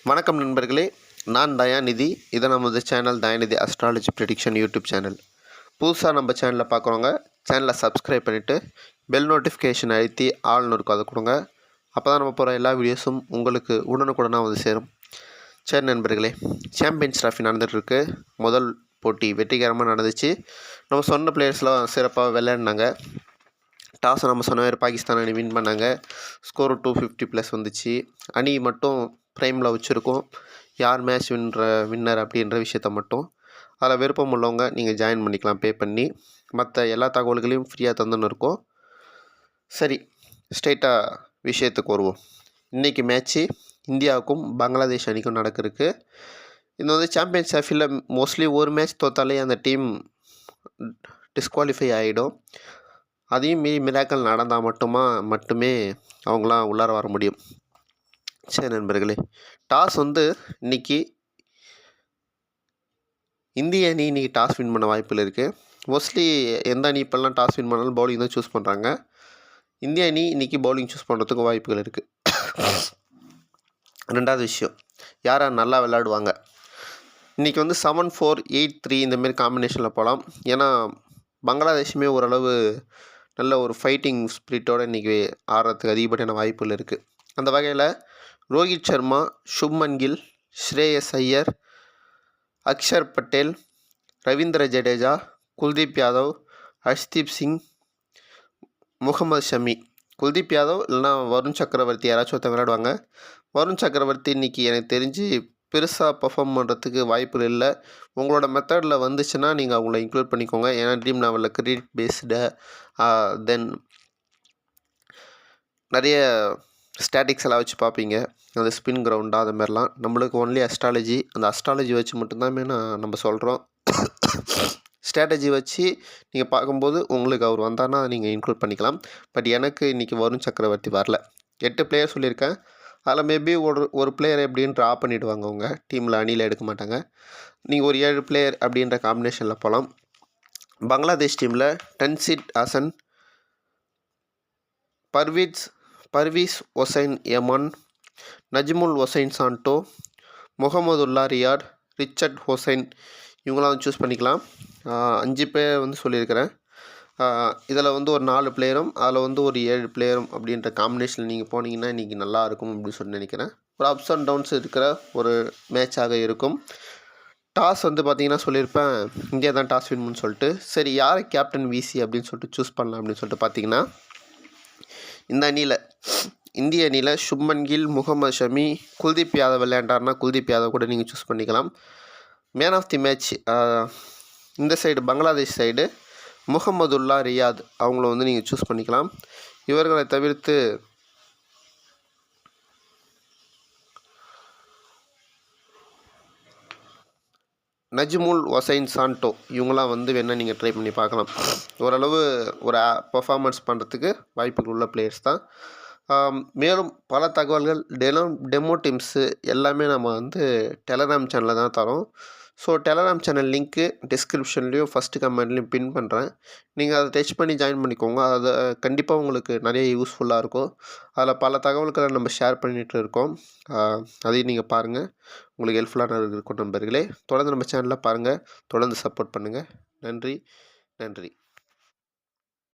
வணக்கம் நண்பர்களே, நான் தயாநிதி. இதை நமது channel Dayanidhi astrology prediction YouTube channel. புதுசாக நம்ம சேனலில் பார்க்குறவங்க சேனலை சப்ஸ்கிரைப் பண்ணிவிட்டு பெல் நோட்டிஃபிகேஷன் அழுத்தி ஆள்னு இருக்கும் அதை கொடுங்க. அப்போ தான் நம்ம போகிற எல்லா வீடியோஸும் உங்களுக்கு உடனுக்குடனாக வந்து சேரும். சரி நண்பர்களே, சாம்பியன்ஸ் ட்ராஃபி நடந்துகிட்ருக்கு. முதல் போட்டி வெற்றிகரமாக நடந்துச்சு. நம்ம சொன்ன பிளேயர்ஸ்லாம் சிறப்பாக விளையாடினாங்க. டாஸை நம்ம சொன்ன மாதிரி பாகிஸ்தான் அணி வின் பண்ணாங்க. ஸ்கோர் 250+ வந்துச்சு. அணி மட்டும் ப்ரைமில் வச்சுருக்கோம். யார் மேட்ச் வின்னர் அப்படின்ற விஷயத்த மட்டும் அதில் விருப்பம் உள்ளவங்க நீங்கள் ஜாயின் பண்ணிக்கலாம் பே பண்ணி. மற்ற எல்லா தகவல்களையும் ஃப்ரீயாக தந்துன்னு இருக்கோம். சரி, ஸ்ட்ரெயிட்டாக விஷயத்துக்கு வருவோம். இன்றைக்கி மேட்ச்சு இந்தியாவுக்கும் பங்களாதேஷ் அணிக்கும் நடக்கிறதுக்கு. இது வந்து சாம்பியன்ஸ் ட்ராஃபியில் மோஸ்ட்லி ஒரு மேட்ச் தோத்தாலே அந்த டீம் டிஸ்குவாலிஃபை ஆகிடும். அதையும் மீறி மிராக்கள் நடந்தால் மட்டுமே அவங்களாம் உள்ளார வர முடியும். சரி நண்பர்களே, டாஸ் வந்து இன்றைக்கி இந்திய அணி இன்றைக்கி டாஸ் வின் பண்ண வாய்ப்புகள் இருக்குது. மோஸ்ட்லி எந்த அணி இப்போல்லாம் டாஸ் வின் பண்ணாலும் பவுலிங் தான் சூஸ் பண்ணுறாங்க. இந்திய அணி இன்றைக்கி பவுலிங் சூஸ் பண்ணுறதுக்கு வாய்ப்புகள் இருக்குது. ரெண்டாவது விஷயம், யார் நல்லா விளையாடுவாங்க. இன்றைக்கி வந்து 7-4-8-3 இந்தமாரி காம்பினேஷனில் போகலாம். ஏன்னா பங்களாதேஷுமே ஓரளவு நல்ல ஒரு ஃபைட்டிங் ஸ்பிரிட்டோடு இன்றைக்கி ஆடுறதுக்கு அதிகப்படியான வாய்ப்புகள் இருக்குது. அந்த வகையில் ரோஹித் சர்மா, சுப்மன் கில், ஸ்ரேயஸ் ஐயர், அக்ஷர் பட்டேல், ரவீந்திர ஜடேஜா, குல்தீப் யாதவ், ஹர்ஷ்தீப் சிங், முகமது ஷமி. குல்தீப் யாதவ் இல்லைனா வருண் சக்கரவர்த்தி யாராச்சும் ஒருத்தர் விளையாடுவாங்க. வருண் சக்கரவர்த்தி இன்றைக்கி எனக்கு தெரிஞ்சு பெருசாக பர்ஃபார்ம் பண்ணுறதுக்கு வாய்ப்புகள் இல்லை. உங்களோட மெத்தடில் வந்துச்சுன்னா நீங்கள் அவங்கள இன்க்ளூட் பண்ணிக்கோங்க. ஏன்னா ட்ரீம் லெவலில் கிரிக்கெட் பேஸ்டு தென் நிறைய ஸ்டாட்டிக்ஸ் எல்லாம் வச்சு பார்ப்பீங்க. அந்த ஸ்பின் கிரவுண்டா அது மாதிரிலாம். நம்மளுக்கு ஒன்லி அஸ்ட்ராலஜி, அந்த அஸ்ட்ராலஜி வச்சு மட்டும்தான் நம்ம சொல்கிறோம். ஸ்ட்ராட்டஜி வச்சு நீங்கள் பார்க்கும்போது உங்களுக்கு அவர் வந்தார்னா நீங்கள் இன்க்ளூட் பண்ணிக்கலாம். பட் எனக்கு இன்றைக்கி வருண் சக்கரவர்த்தி வரல. 8 பிளேயர் சொல்லியிருக்கேன். அதில் மேபி ஒரு பிளேயர் எப்படின்னு ட்ரா பண்ணிவிடுவாங்க. அவங்க டீமில் அணியில் எடுக்க மாட்டாங்க. நீங்கள் ஒரு 7 பிளேயர் அப்படின்ற காம்பினேஷனில் போகலாம். பங்களாதேஷ் டீமில் டன்சிட் ஹசன், பர்வீஸ் ஒசைன் யமன், நஜ்முல் ஒசைன் சாண்டோ, முகமதுல்லா ரியாட், ரிச்சர்ட் ஹொசைன், இவங்களாம் வந்து சூஸ் பண்ணிக்கலாம். 5 பேர் வந்து சொல்லியிருக்கிறேன். இதில் வந்து ஒரு 4 பிளேயரும் அதில் வந்து ஒரு 7 பிளேயரும் அப்படின்ற காம்பினேஷனில் நீங்கள் போனீங்கன்னா இன்றைக்கி நல்லாயிருக்கும் அப்படின்னு சொல்லி நினைக்கிறேன். ஒரு அப்ஸ் அண்ட் டவுன்ஸ் இருக்கிற ஒரு மேட்சாக இருக்கும். டாஸ் வந்து பார்த்திங்கன்னா சொல்லியிருப்பேன் இந்தியா தான் டாஸ் வின் பண்ணு சொல்லிட்டு. சரி, யாரை கேப்டன் விசி அப்படின்னு சொல்லிட்டு சூஸ் பண்ணலாம் அப்படின்னு சொல்லிட்டு பார்த்தீங்கன்னா, இந்திய அணியில் சுப்மன் கில், முகமது ஷமி, குல்தீப் யாதவ் விளையாண்டார்னா குல்தீப் யாதவ் கூட நீங்கள் சூஸ் பண்ணிக்கலாம். மேன் ஆஃப் தி மேட்ச் இந்த side Bangladesh side Mahmudullah Riyadh அவங்கள வந்து நீங்கள் சூஸ் பண்ணிக்கலாம். இவர்களை தவிர்த்து நஜ்முல் ஒசைன் சாண்டோ இவங்களாம் வந்து வேணால் நீங்கள் ட்ரை பண்ணி பார்க்கலாம். ஓரளவு ஒரு பர்ஃபார்மன்ஸ் பண்ணுறதுக்கு வாய்ப்புகள் உள்ள பிளேயர்ஸ் தான். மேலும் பல தகவல்கள் டெமோ டீம்ஸு எல்லாமே நம்ம வந்து டெலகிராம் சேனலில் தான் தரோம். ஸோ டெலகிராம் சேனல் லிங்க்கு டிஸ்கிரிப்ஷன்லேயும் ஃபஸ்ட்டு கமெண்ட்லேயும் பின் பண்ணுறேன். நீங்கள் அதை டச் பண்ணி ஜாயின் பண்ணிக்கோங்க. அது கண்டிப்பாக உங்களுக்கு நிறைய யூஸ்ஃபுல்லாக இருக்கும். அதில் பல தகவல்களை நம்ம ஷேர் பண்ணிகிட்டு இருக்கோம். அதையும் நீங்கள் பாருங்கள். உங்களுக்கு ஹெல்ப்ஃபுல்லான இருக்கும் நண்பர்களே. தொடர்ந்து நம்ம சேனலில் பாருங்கள். தொடர்ந்து சப்போர்ட் பண்ணுங்கள். நன்றி.